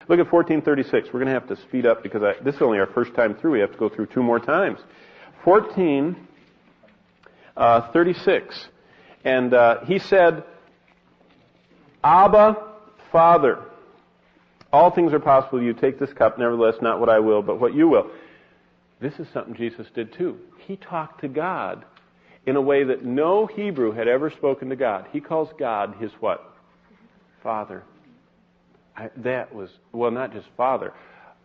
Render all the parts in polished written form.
Look at 14:36. We're going to have to speed up because this is only our first time through. We have to go through 2 more times. 14:36. And he said, Abba, Father, all things are possible to you. Take this cup, nevertheless, not what I will, but what you will. This is something Jesus did too. He talked to God in a way that no Hebrew had ever spoken to God. He calls God his what? Father. That was, well, not just Father.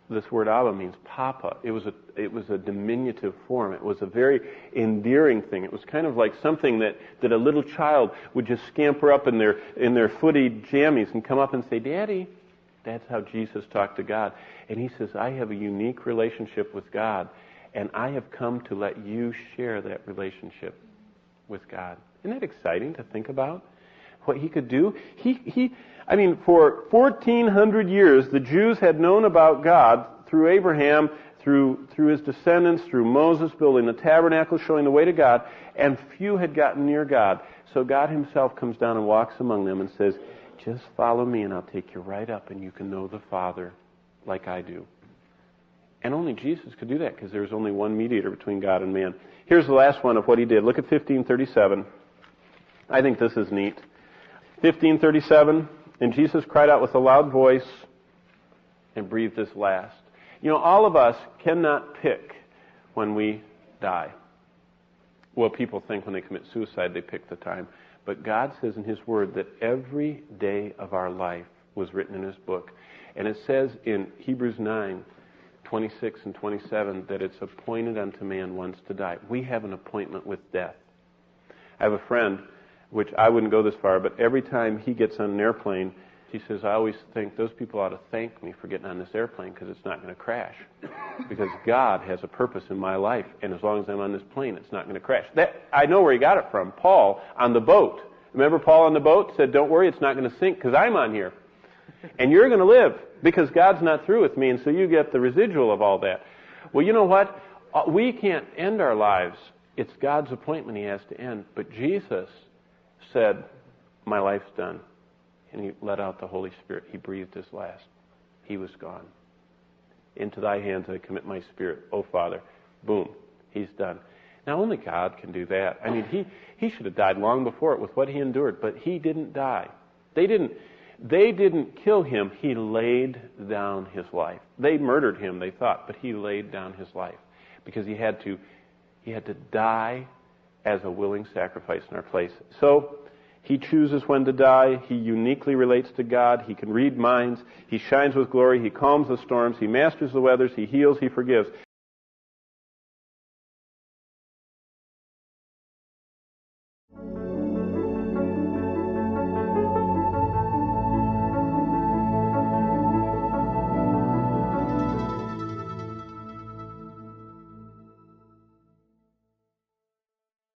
This word Abba means Papa. It was a diminutive form. It was a very endearing thing. It was kind of like something that a little child would just scamper up in their footy jammies and come up and say, Daddy. That's how Jesus talked to God. And he says, I have a unique relationship with God, and I have come to let you share that relationship with God. Isn't that exciting to think about? What he could do? For 1,400 years, the Jews had known about God through Abraham, through his descendants, through Moses building the tabernacle, showing the way to God, and few had gotten near God. So God himself comes down and walks among them and says, just follow me and I'll take you right up and you can know the Father like I do. And only Jesus could do that because there's only one mediator between God and man. Here's the last one of what he did. Look at 15:37. I think this is neat. 15:37, and Jesus cried out with a loud voice and breathed his last. You know, all of us cannot pick when we die. Well, people think when they commit suicide they pick the time. But God says in his word that every day of our life was written in his book. And it says in Hebrews 9:26 and 27 that it's appointed unto man once to die. We have an appointment with death. I have a friend, which I wouldn't go this far, but every time he gets on an airplane, he says, I always think those people ought to thank me for getting on this airplane because it's not going to crash. Because God has a purpose in my life, and as long as I'm on this plane, it's not going to crash. I know where he got it from. Paul on the boat. Remember Paul on the boat said, don't worry, it's not going to sink because I'm on here. And you're going to live because God's not through with me, and so you get the residual of all that. Well, you know what? We can't end our lives. It's God's appointment he has to end. But Jesus said, my life's done. And he let out the Holy Spirit. He breathed his last. He was gone. Into thy hands I commit my spirit, O Father. Boom. He's done. Now only God can do that. I mean, he should have died long before it with what he endured, but he didn't die. They didn't kill him. He laid down his life. They murdered him, they thought, but he laid down his life because he had to die as a willing sacrifice in our place. So he chooses when to die. He uniquely relates to God. He can read minds. He shines with glory. He calms the storms. He masters the weathers. He heals. He forgives.